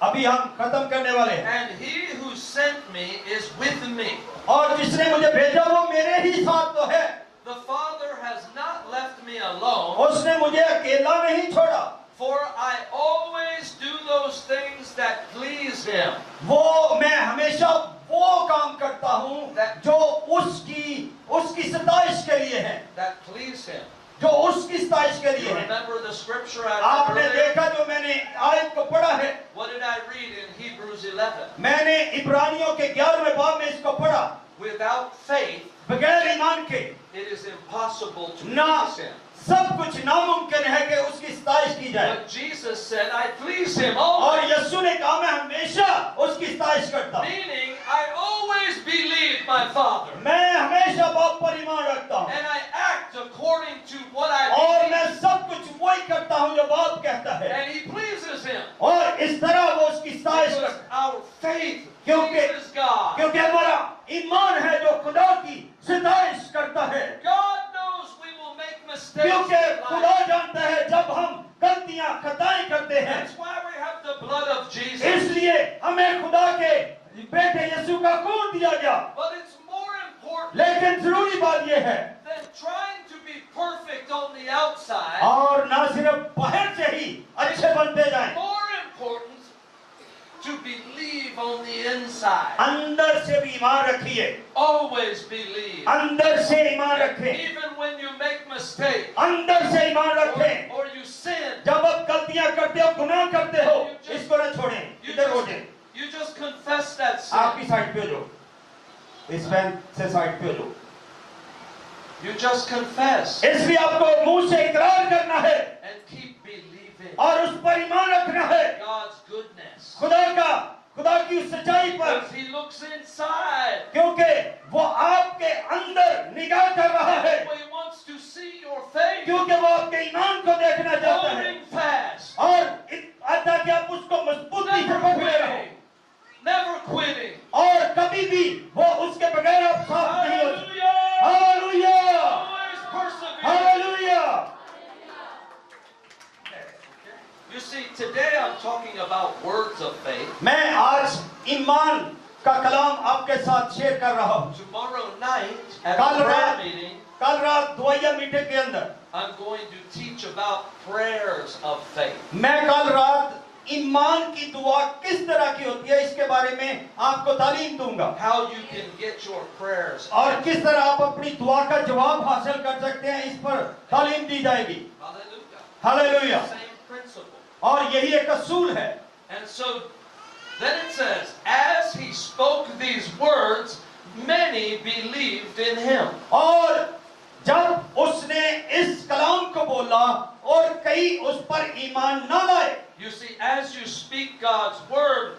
अभी हम खत्म करने वाले हैं। And he who sent me is with me. और जिसने मुझे भेजा वो मेरे ही साथ तो है, The Father has not left me alone, उसने मुझे अकेला नहीं छोड़ा, for I always do those things that please him. वो मैं हमेशा वो काम करता हूँ जो उसकी सताइश के लिए है, That please him. जो उसकी सताइश के लिए You है। remember the scripture I read आपने earlier? देखा जो मैंने आयत को पढ़ा है, What did I read in Hebrews 11? मैंने इब्रानियों के 11वें बाब में इसको पढ़ा, Without faith, बगैर ईमान के it is impossible to ना please him. सब कुछ नामुमकिन है कि उसकी सताइश की जाए। But Jesus said, I please him और always. यीशु ने कहा मैं हमेशा उसकी सताइश करता हूँ, Meaning, I always believe my Father. मैं हमेशा बाप पर ईमान रखता हूँ, And I act according to what I और believe. मैं सब कुछ वही करता हूँ जो बाप कहता है, And he pleases him. और इस तरह वो उसकी सताइश Because करता है, our faith क्योंकि- pleases God. क्योंकि हमारा ईमान है जो खुदा की सताइश करता है। God knows we will make mistakes क्योंकि in खुदा life. जानता है जब हम गलतियां खताएं करते हैं, That's why we have the blood of Jesus. इसलिए हमें खुदा के बेटे यीशु का खून दिया गया। But it's more important लेकिन जरूरी बात यह है, than trying to be perfect on the outside. और ना सिर्फ बाहर से ही अच्छे बनते जाएं, More important to believe on the inside. अंदर से भी ईमान रखिए, Always believe. अंदर से ईमान रखें, Even when you make mistakes अंदर से ईमान रखें। or you sin, जब आप गलतियां करते हो, गुनाह करते हो, इसको न छोड़ें, इधर हो जाए। you just confess that sin. आपकी साइड पे हो जाओ, इस फैन से साइड पे हो जाओ। You just confess इसलिए आपको मुंह से इकरार करना है and keep believing और उस पर ईमान रखना है, God's goodness. खुदा की सच्चाई पर, Because He looks inside. क्योंकि वो आपके अंदर निगाह कर रहा है, He wants to see your faith. क्योंकि वो आपके ईमान को देखना चाहता है, Holding fast. और ताकि आप उसको मजबूती से Never पकड़े रहो, quitting. Never quitting. और कभी भी वो उसके बगैर आप साफ नहीं हो। Hallelujah. Hallelujah, Always persevere. Hallelujah. You see, today I'm talking about words of faith. मैं आज ईमान का कलाम आपके साथ शेयर कर रहा हूँ। Tomorrow night at कल the prayer रात meeting, कल रात दुआया मीटिंग के अंदर I'm going to teach about prayers of faith. मैं कल रात ईमान की दुआ किस तरह की होती है इसके बारे में आपको तालीम दूंगा, How you can get your prayers. और किस तरह आप अपनी दुआ का जवाब हासिल कर सकते हैं, इस पर तालीम दी जाएगी। Hallelujah. हालेलुया। Same principle. और यही एक असूल है। And so then it says, as he spoke these words, many believed in him. और जब उसने इस कलाम को बोला और कई उस पर ईमान न लाए। You see, as you speak God's word,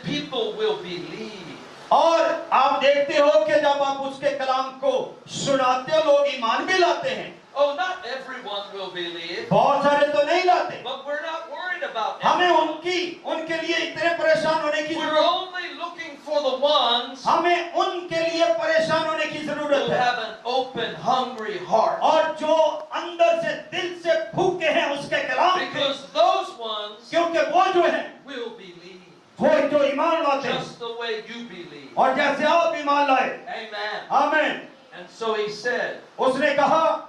people will believe. और आप देखते हो कि जब आप उसके कलाम को सुनाते हो, लोग ईमान भी लाते हैं। Oh, not everyone will believe, बहुत सारे तो नहीं लाते। but we're not worried about it. हमें उनके लिए इतने परेशान होने की We're जरूरत, only looking for the ones हमें उनके लिए परेशान होने की जरूरत who है, have an open, hungry heart. और जो अंदर से दिल से भूखे हैं उसके कलाम के, Because those ones क्योंकि वो जो है will believe वो जो ईमान लाते हैं, just the way you believe. और जैसे आप ईमान लाए। Amen. आमीन। And so he said, उसने कहा,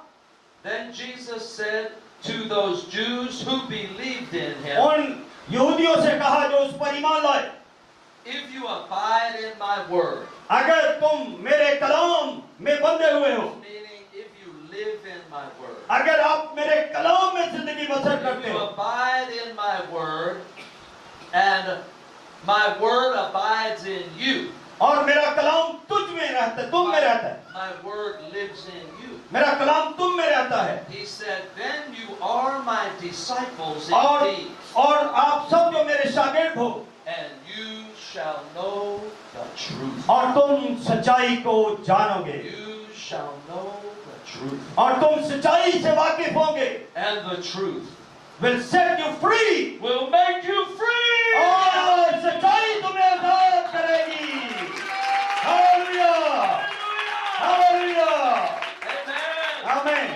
then Jesus said to those Jews who believed in him, उन यहूदियों से कहा जो उस पर ईमान लाए, if you abide in my word, अगर तुम मेरे कलाम में बंधे हुए हो, meaning if you live in my word, अगर आप मेरे कलाम में जिंदगी बसर if करते you हो, abide in my word, and my word abides in you, और मेरा कलाम तुझ में रहता है, तुम में रहता है, my word lives in you. मेरा कलाम तुम में रहता है, He said, then you are my disciples और indeed, आप सब जो मेरे शागिर्द हो, and you shall know the truth. और तुम सच्चाई को जानोगे, You shall know the truth. और तुम सच्चाई से वाकिफ होंगे, And the truth will set you free, will make you free. और सच्चाई तुम्हें आजाद करेगी। Hallelujah, hallelujah, Amen. आमीन।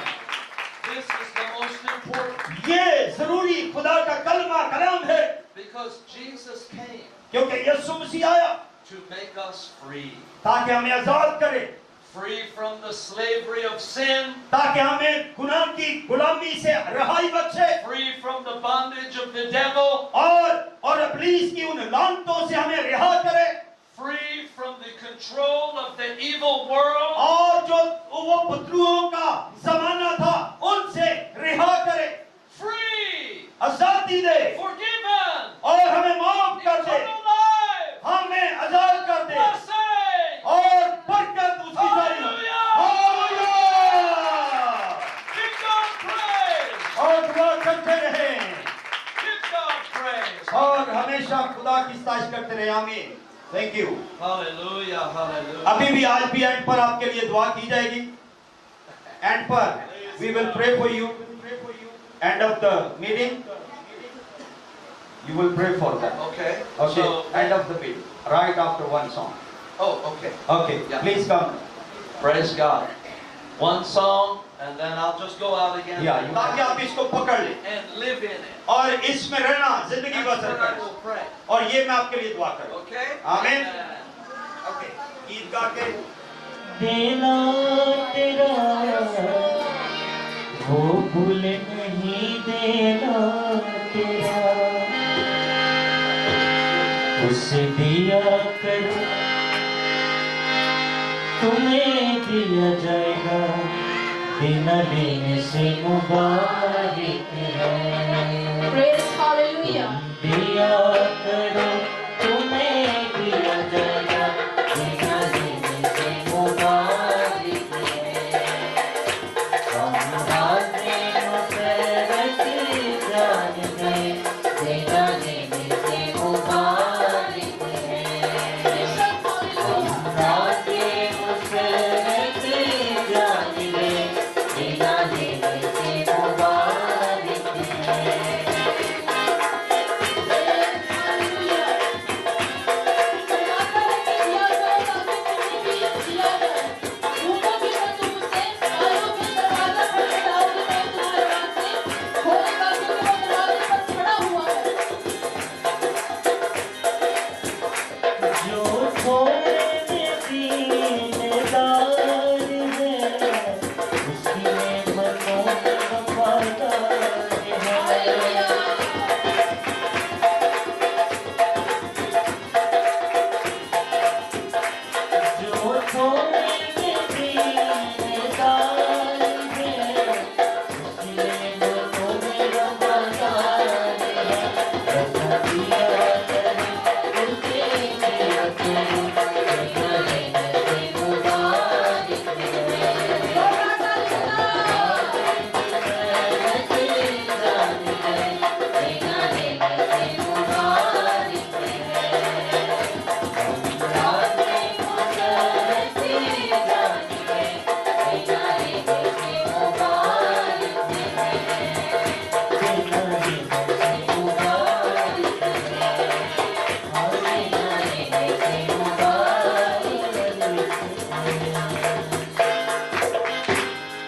This is the most important, ये जरूरी खुदा का कलमा कलाम है, because Jesus came क्योंकि यीशु मसीह आया to make us free. ताकि हमें आजाद करे, Free from the slavery of sin, ताकि हमें गुनाह की गुलामी से रहाई बख्शे, free from the bondage of the devil, और इब्लीस की उन लानतों से हमें रिहा करे, free from the control of the evil world, और जो वो बदलुओं का जमाना था उनसे रिहा करे, free, आजादी दे, forgiven, और हमें माफ कर दे, eternal life, हमें आजाद कर दे, blessing. और बरकत उसकी सारी हो। Hallelujah, Give God praise. और दुआ करते रहें, Give God praise. और हमेशा खुदा की सताइश करते रहें। आमीन। Thank you. Hallelujah, hallelujah. अभी भी आज भी एंड पर आपके लिए दुआ की जाएगी। एंड पर we will pray for you. End of the meeting, you will pray for them. Okay. Okay. So, End of the meeting, right after one song. oh, okay. Okay. Yeah. Please come. Praise God. One song. And then I'll just go out again ताकि आप इसको पकड़ लें and live in it. और इसमें रहना जिंदगी That's बसर what I करें will pray. और ये मैं आपके लिए दुआ करूं Okay? आमीन। Amen. ओके गीत गा के देना तेरा वो भूल नहीं देना तेरा उसे दिया करो तुम्हें दिया जाएगा बिना लेने से मुबारक है Praise hallelujah. दिया करो तुम्हें दिया जाएगा बिना लेने से मुबारक है हम राज़े मुसरत जान गए बिना लेने से मुबारक है हम राज़े मुसरत जान गए बिना लेने से मुबारक है जो थोड़े में दीनदार है उसकी नेमतों में वफादार है जो थोड़े में दीनदार है उसकी नेमतों में वफादार है ऐसा दिया करे उसे दिया करो बिना लेने से मुबारक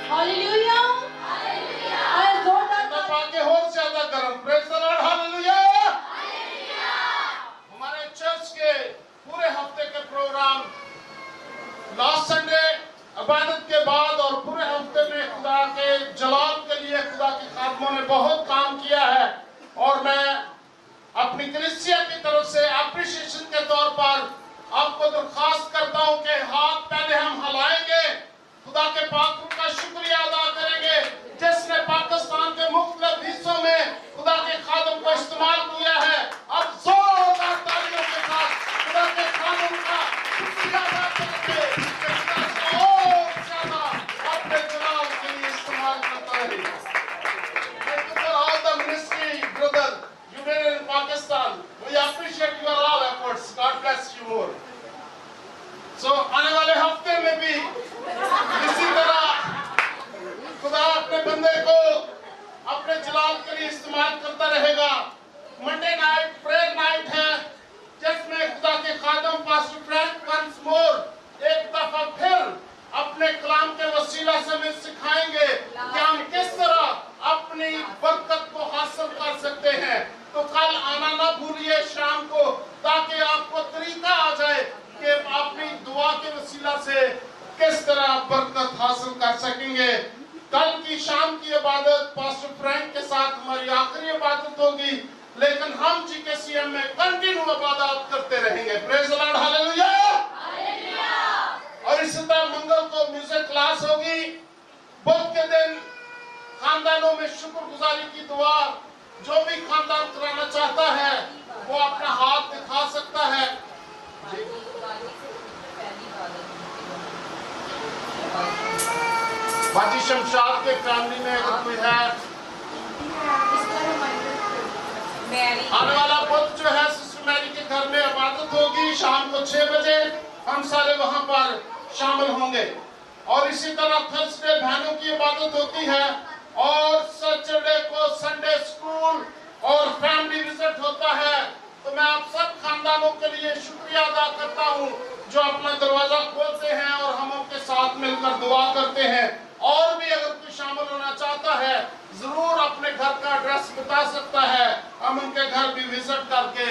Hallelujah. आए जोरदार मैं पाके और ज्यादा गरम प्रेज द लॉर्ड हालेलुया। हमारे चर्च के पूरे हफ्ते के प्रोग्राम लास्ट संडे इबादत के बाद और पूरे हफ्ते में खुदा के जलाल के लिए खुदा के खादमों ने बहुत काम किया है और मैं अपनी कलीसिया की तरफ से अप्रिशिएशन के तौर पर आपको दरखास्त करता हूं कि हाथ पहले हम हिलाएंगे, खुदा के पाक रूह का शुक्रिया अदा करेंगे जिसने पाकिस्तान के मुख्तलिफ हिस्सों में खुदा के खादम को इस्तेमाल किया है। अब जोरदार तालियों के साथ खुदा के खादम का शुक्रिया अदा करेंगे कि खुदा और ज्यादा अपने जलाल के लिए इस्तेमाल करता है। All the ministry brother, you were in Pakistan. We appreciate your all efforts. God bless you more. So आने वाले हफ्ते में भी इसी तरह खुदा अपने बंदे को अपने जलाल के लिए इस्तेमाल करता रहेगा। मंडे नाइट प्रेयर नाइट है जिसमें खुदा के खादम पास्टर फ्रैंक वंस मोर एक दफा फिर अपने कलाम के वसीला से हमें सिखाएंगे कि हम किस तरह अपनी बरकत को हासिल कर सकते हैं। तो कल आना ना भूलिए शाम को ताकि आपको तरीका आ जाए कि अपनी दुआ के वसीला से किस तरह बरकत हासिल कर सकेंगे। कल की शाम की इबादत पास्टर फ्रैंक के साथ हमारी आखिरी इबादत होगी, लेकिन हम GKCM में कंटिन्यू इबादत करते रहेंगे। Praise the Lord hallelujah. और इसी तरह मंगल को म्यूजिक क्लास होगी। बुध के दिन खानदानों में शुक्रगुजारी की दुआ जो भी खानदान कराना चाहता है वो अपना हाथ दिखा सकता है। बाजी शमशाद के फैमिली में अगर कोई है आने वाला बुध जो है सिस्टर मैरी के घर में इबादत होगी शाम को 6 बजे। हम सारे वहां पर शामिल होंगे और इसी तरह थर्सडे बहनों की इबादत होती है और सैटरडे को संडे स्कूल और फैमिली विजिट होता है। तो मैं आप सब खानदानों के लिए शुक्रिया अदा करता हूं जो अपना दरवाजा खोलते हैं और हम उनके साथ मिलकर दुआ करते हैं। और भी अगर बता सकता है, हम उनके घर भी विजिट करके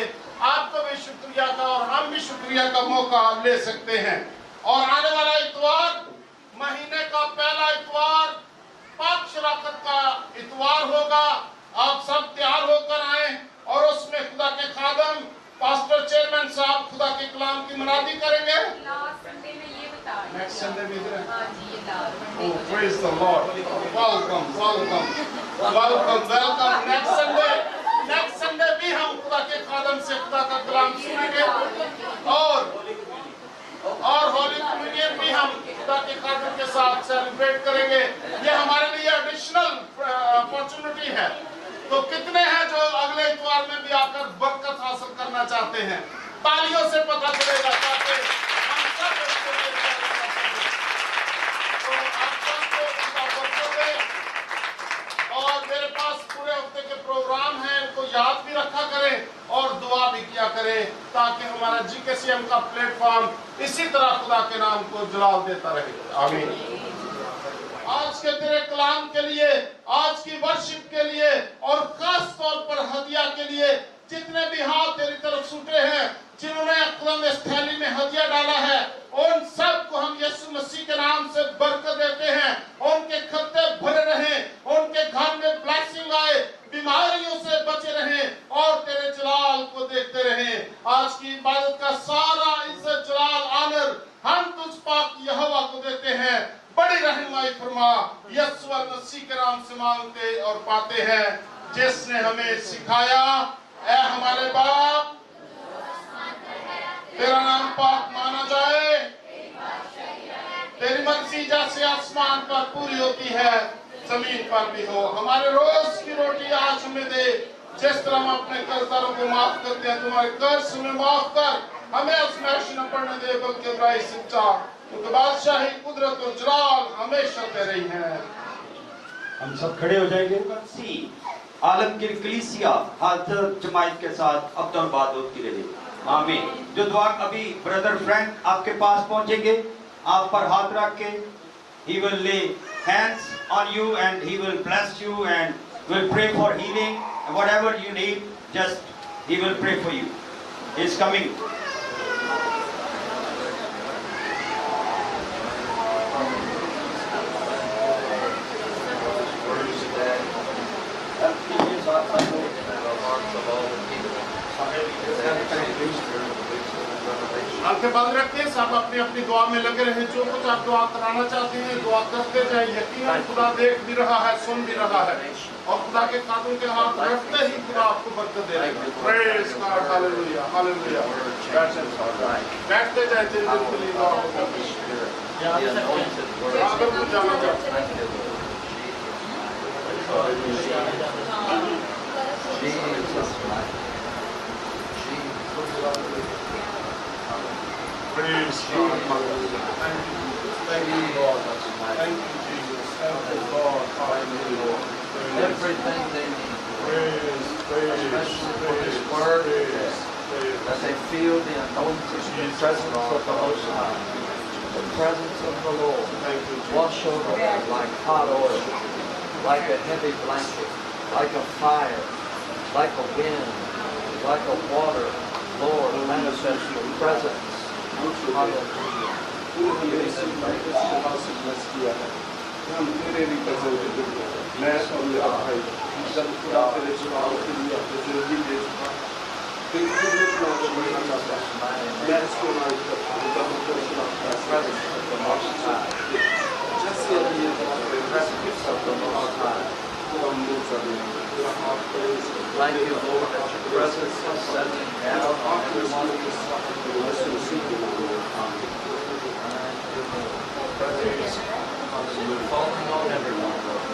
आपको भी शुक्रिया का और हम भी शुक्रिया का मौका ले सकते हैं। और आने वाला इतवार, महीने का पहला इतवार, पाक शराकत का इतवार होगा। आप सब तैयार होकर आए और उसमें खुदा के खादम पास्टर चेयरमैन साहब खुदा के कलाम की मनादी करेंगे। लास्ट संडे में ये बता रहे हैं। नेक्स्ट संडे में इधर है। हाँ जी, ये last Oh, praise the Lord. Welcome, welcome, welcome, welcome. Next Sunday भी हम खुदा के खादम से खुदा का कलाम सुनेंगे और होली कम्युनियन भी हम खुदा के खादम के साथ सेलिब्रेट करेंगे। ये हमारे लिए एडिशनल अपॉर्चुनिटी है। तो कितने हैं जो अगले इतवार में भी आकर बरकत हासिल करना चाहते हैं? तालियों से पता चलेगा ताकि हम सब इसको ले जा सकें। तो आप सबको खुदा बरकत दे। और मेरे पास पूरे हफ्ते के प्रोग्राम हैं, इनको याद भी रखा करें और दुआ भी किया करें ताकि हमारा GKCM का प्लेटफॉर्म इसी तरह खुदा के नाम को जलाल देता रहे। आमीन। आज के तेरे कलाम के लिए, आज की वर्शिप के लिए और खास तौर पर हदिया के लिए जितने भी हाथ तेरी तरफ छूटे हैं, जिन्होंने खुदा इस थैली में हदिया डाला है, उन सब को हम यीशु मसीह के नाम से बरकत देते हैं। उनके खत्ते भरे रहें, उनके घर में ब्लेसिंग आए, बीमारियों से बचे रहें और तेरे जलाल को देखते रहें। आज की इबादत का सारा इज्जत, जलाल, आनर हम तुझ पाक यहोवा को देते हैं। बड़ी रहनुमाई फरमा, यीशु मसीह के नाम से मांगते और पाते हैं, जिसने हमें सिखाया। ऐ हमारे बाप, तेरा नाम पाक माना जाए, तेरी मर्जी जैसे आसमान पर पूरी होती है जमीन पर भी हो। हमारे रोज की रोटी आज हमें दे, जिस तरह हम अपने कर्जदारों को माफ करते हैं, तुम्हारे कर्ज हमें माफ कर, हमें आजमाइश न पड़ने दे बल्कि बुराई से बचा, क्योंकि बादशाही, कुदरत और जलाल हमेशा तेरे ही हैं। हम सब खड़े हो जाएंगे। आलमगीर कलीसिया हाथ जमात के साथ अब्दुल बादूद की रहे। आमीन। जो दुआ अभी ब्रदर फ्रैंक आपके पास पहुंचेंगे, आप पर हाथ रख के he will lay hands on you and he will bless you and will pray for healing, whatever you need, just he will pray for you. He is coming. आंखें बंद रखिए, सब अपनी अपनी दुआ में लगे रहे। जो कुछ आप दुआ कराना चाहते हैं दुआ करते जाए। यकीनन खुदा देख भी रहा है, सुन भी रहा है और खुदा के कानून के हाथ रखते ही खुदा आपको बरकत देगा। Praise God, hallelujah, hallelujah. बैठते जाए, तेरे दिल के लिए दुआ हो अगर कुछ जाना चाहते हैं। Praise God. Thank you, Lord. Thank you, Jesus. Thank you, Lord. Hallelujah. Everything they need, Praise, praise, especially for His praise, word, praise, praise. that they feel the anointing, the presence of the Most High, the presence of the Lord. Thank you, Jesus. Wash over them like hot oil, like a heavy blanket, like a fire, like a wind, like a water. Lord, manifest your presence. Hallelujah. हम तेरे लिए कसम मैं और मेरा भाई जब खुदा तेरे चुनाव के लिए अपनी जिंदगी दे चुका, तेरे लिए चुनाव को बढ़ना चाहता है। मैं इसको ना जब तेरे चुनाव का presence of the Most High, जैसे अभी ये तुम्हारे presence of the Most High, तो हम मिल सकते तेरा हाथ praise, Thank you, Lord, that your presence is settling down on everyone of us. Presence falling on everyone, Lord.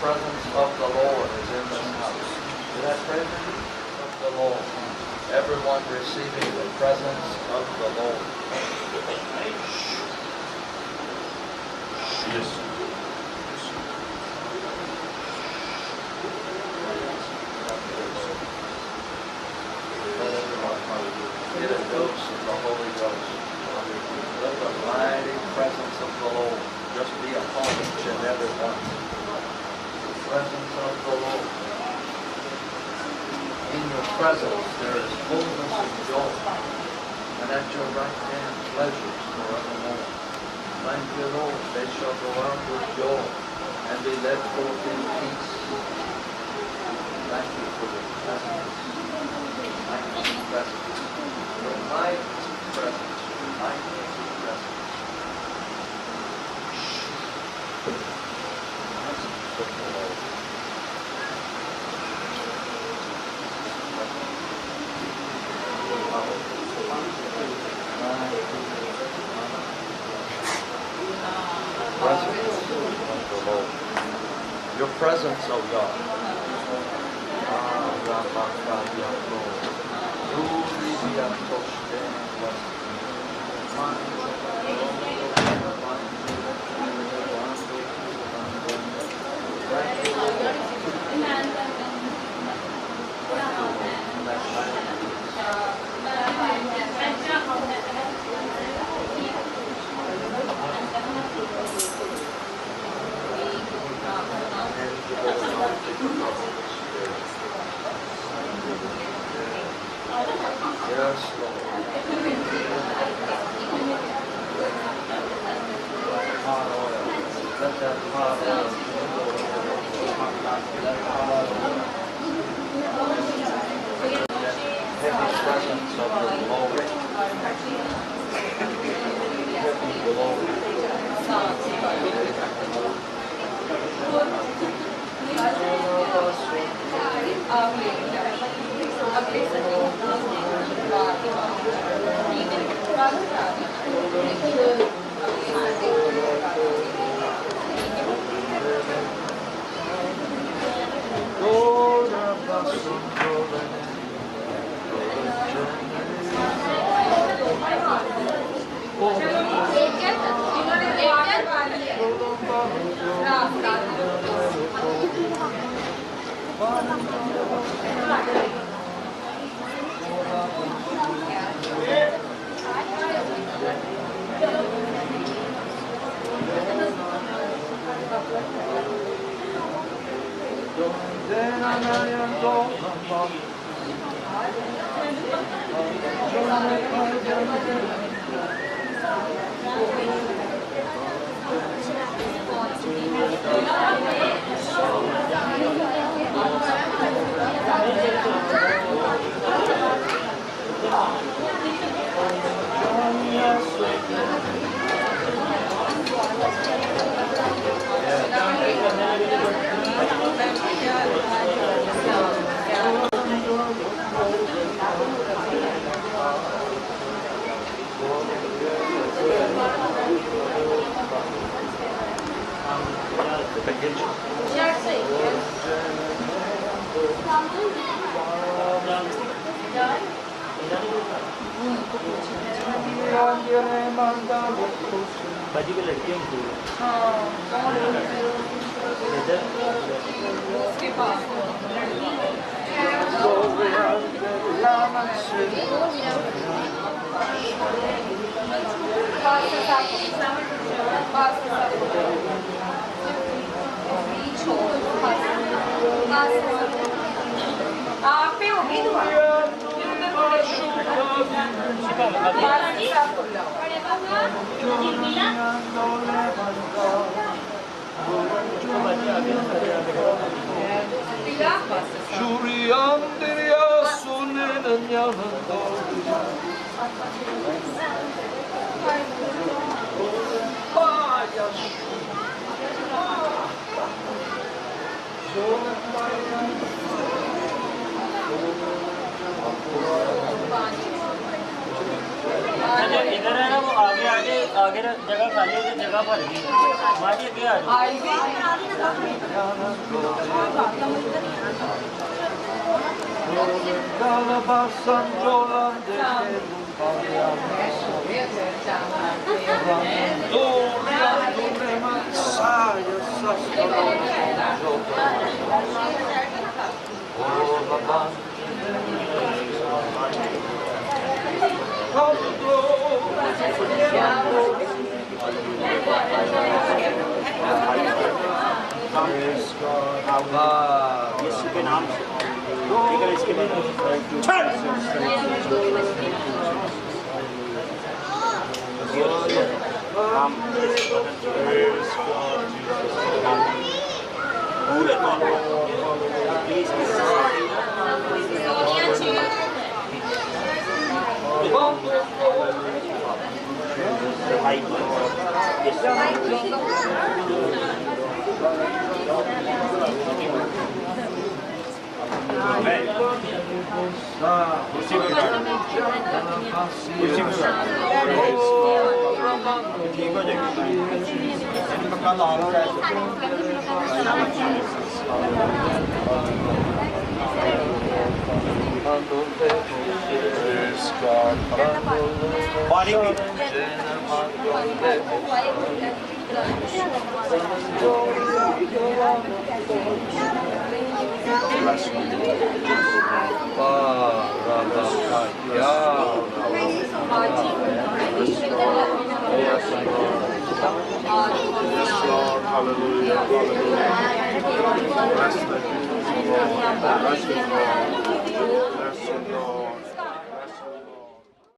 Presence of the Lord is in this house. Did I pray for you? Of the Lord. Everyone receiving the presence of the Lord. Yes. Get a dose of the Holy Ghost. Let the mighty presence of the Lord just be upon each and every one. The presence of the Lord. In your presence there is fullness of joy, and at your right hand pleasures forevermore. Thank you, Lord. They shall go out with joy and be led forth in peace. Thank you for your presence. Thank you for your presence. Your mighty presence. Your mighty presence. Presence of the Lord. Presence of the Lord. Your presence, oh God. Yes, Lord. Let that heart heavy presence of the Lord. Heavy बाजी की लड़कियों को उसके पास आप पे होगी दुआ इधर है ना वो आगे आगे आगे जगह खाली है जगह भर गई माजी के Come, यीशु के नाम से ठीक है इसके बाद पूरे तौर पर भाई कुर्सी पे ठीक हो जाएगी पक्का ला रहा है पानी P Yes, Lord, hallelujah, hallelujah. Bless the Lord, bless the Lord, bless the Lord.